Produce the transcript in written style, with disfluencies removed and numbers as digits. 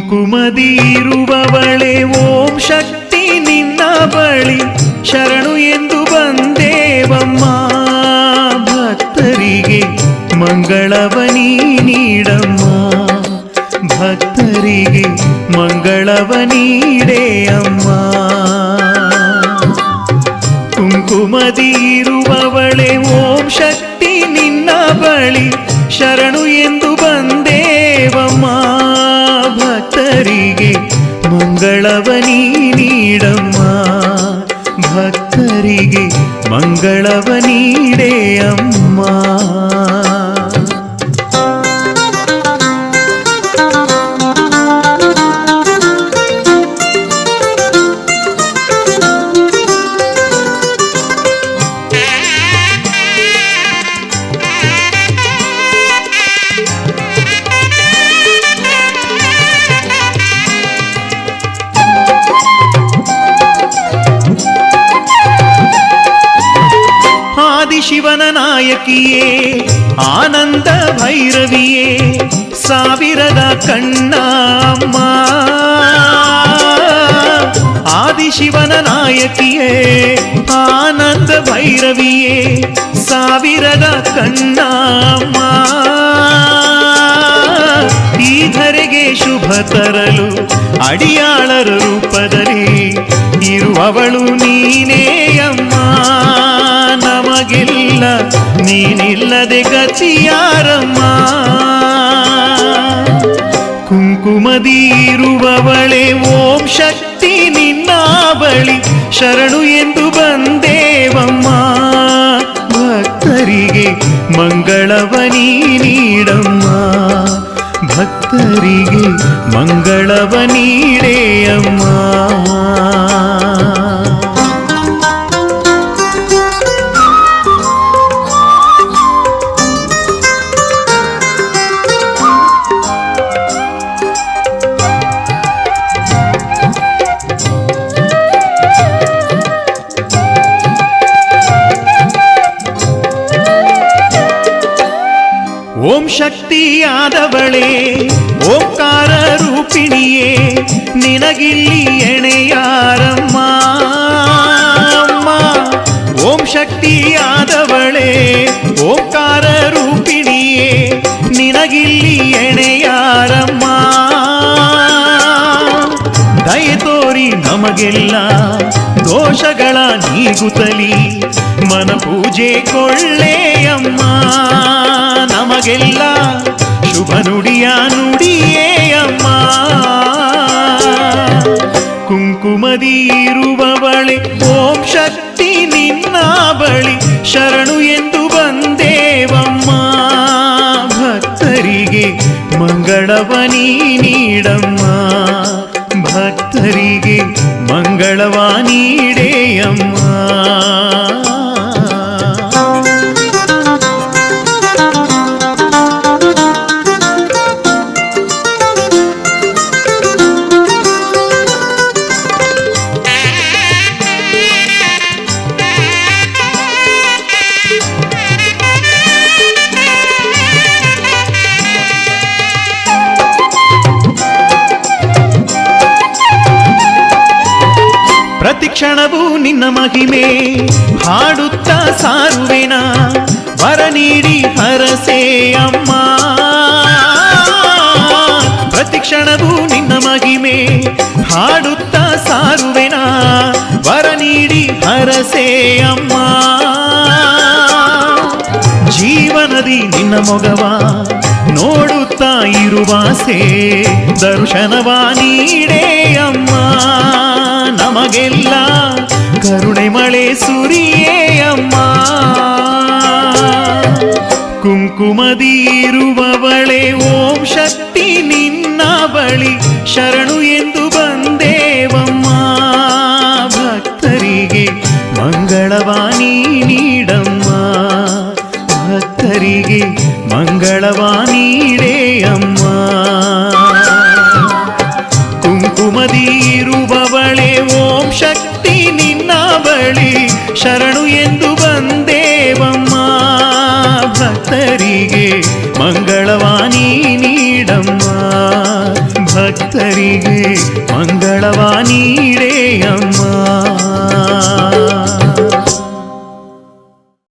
ಕುಂಕುಮದಿರುವವಳೆ ಓಂ ಶಕ್ತಿ ನಿನ್ನ ಬಳಿ ಶರಣು ಎಂದು ಬಂದೇವಮ್ಮ. ಭಕ್ತರಿಗೆ ಮಂಗಳವನಿ ನೀಡಮ್ಮ, ಭಕ್ತರಿಗೆ ಮಂಗಳವ ನೀಡೆ ಅಮ್ಮ. ಕುಂಕುಮದಿರುವವಳೆ ಓಂ ಶಕ್ತಿ ನಿನ್ನ ಬಳಿ ಶರಣು ಎಂದು ಬಂದೇವಮ್ಮ. ಭಕ್ತರಿಗೆ ಮಂಗಳವನಿ ನೀಡಮ್ಮ, ಭಕ್ತರಿಗೆ ಮಂಗಳವ ನೀಡೆ ಅಮ್ಮ. ಶಿವನ ನಾಯಕಿಯೇ ಆನಂದ ಭೈರವಿಯೇ ಸಾವಿರದ ಕಣ್ಣಮ್ಮ. ಆದಿಶಿವನ ನಾಯಕಿಯೇ ಆನಂದ ಭೈರವಿಯೇ ಸಾವಿರದ ಕಣ್ಣಮ್ಮ. ಈ ಧರೆಗೆ ಶುಭ ತರಲು ಅಡಿಯಾಳರ ರೂಪದಲ್ಲಿ ಇರುವವಳು ನೀನೇ ಅಮ್ಮ. ನಮಗಿಲ್ಲ ನೀನಿಲ್ಲದೆ ಗತಿಯಾರಮ್ಮ. ಕುಂಕುಮದಿರುವವಳೆ ಓಂ ಶಕ್ತಿ ನಿನ್ನ ಬಳಿ ಶರಣು ಎಂದು ಬಂದೇವಮ್ಮ. ಭಕ್ತರಿಗೆ ಮಂಗಳವನಿ ನೀಡಮ್ಮ, ಭಕ್ತರಿಗೆ ಮಂಗಳವ ನೀಡೆ ಅಮ್ಮ. ಓಂ ಶಕ್ತಿಯಾದವಳೇ ಓಂಕಾರ ರೂಪಿಣಿಯೇ ನಿನಗಿಲ್ಲಿ ಎಣೆಯಾರಮ್ಮ. ಓಂ ಶಕ್ತಿಯಾದವಳೇ ಓಂಕಾರ ರೂಪಿಣಿಯೇ ನಿನಗಿಲ್ಲಿ ಎಣೆಯಾರಮ್ಮ. ದಯೆ ತೋರಿ ನಮಗೆಲ್ಲ ದೋಷಗಳ ನೀಗುತ್ತಲಿ ಮನ ಪೂಜೆ ಕೊಳ್ಳೆಯಮ್ಮ. ನಮಗೆಲ್ಲ ಶುಭ ನುಡಿಯ ನುಡಿಯೇ ಅಮ್ಮ. ಕುಂಕುಮದಿರುವವಳೆ ಓಂ ಶಕ್ತಿ ನಿನ್ನ ಬಳಿ ಶರಣು ಎಂದು ಬಂದೇವಮ್ಮ. ಭಕ್ತರಿಗೆ ಮಂಗಳವನಿ ನೀಡಮ್ಮ, ಭಕ್ತರಿಗೆ ಮಂಗಳವ ನೀಡೆ ಅಮ್ಮ. ಪ್ರತಿಕ್ಷಣವೂ ನಿನ್ನ ಮಹಿಮೆ ಹಾಡುತ್ತ ಸಾರುವೆನ ವರ ನೀಡಿ ಹರಸೆ ಅಮ್ಮ. ಪ್ರತಿಕ್ಷಣವೂ ನಿನ್ನ ಮಹಿಮೆ ಹಾಡುತ್ತ ಸಾರುವೆನ ವರ ನೀಡಿ ಹರಸೆ ಅಮ್ಮ. ಜೀವನದಿ ನಿನ್ನ ಮೊಗವ ನೋಡುತ್ತಾ ಇರುವಾಸೆ ದರ್ಶನವ ನೀಡೆ ಅಮ್ಮ. ನಮಗೆಲ್ಲ ಕರುಣೆ ಮಳೆ ಸುರಿಯೇ ಅಮ್ಮ. ಕುಂಕುಮದಿರುವವಳೆ ಓಂ ಶಕ್ತಿ ನಿನ್ನ ಬಳಿ ಶರಣು ಎಂದು ಬಂದೇವಮ್ಮ. ಭಕ್ತರಿಗೆ ಮಂಗಳವಾನಿ ನೀಡಮ್ಮ, ಭಕ್ತರಿಗೆ ಮಂಗಳವಾನಿ ನೀಡೆ ಅಮ್ಮ. ಕುಂಕುಮದಿರುವವಳೆ ಓಂ ಶಕ್ತಿ ನಿನ್ನ ಬಳಿ ಶರಣು ಎಂದು ಬಂದೇವಮ್ಮ. ಭಕ್ತರಿಗೆ ಮಂಗಳವಾನಿ ನೀಡಮ್ಮ, ಭಕ್ತ ಭಕ್ತರಿಗೆ ಮಂಗಳವ ನೀಡೇ ಅಮ್ಮ.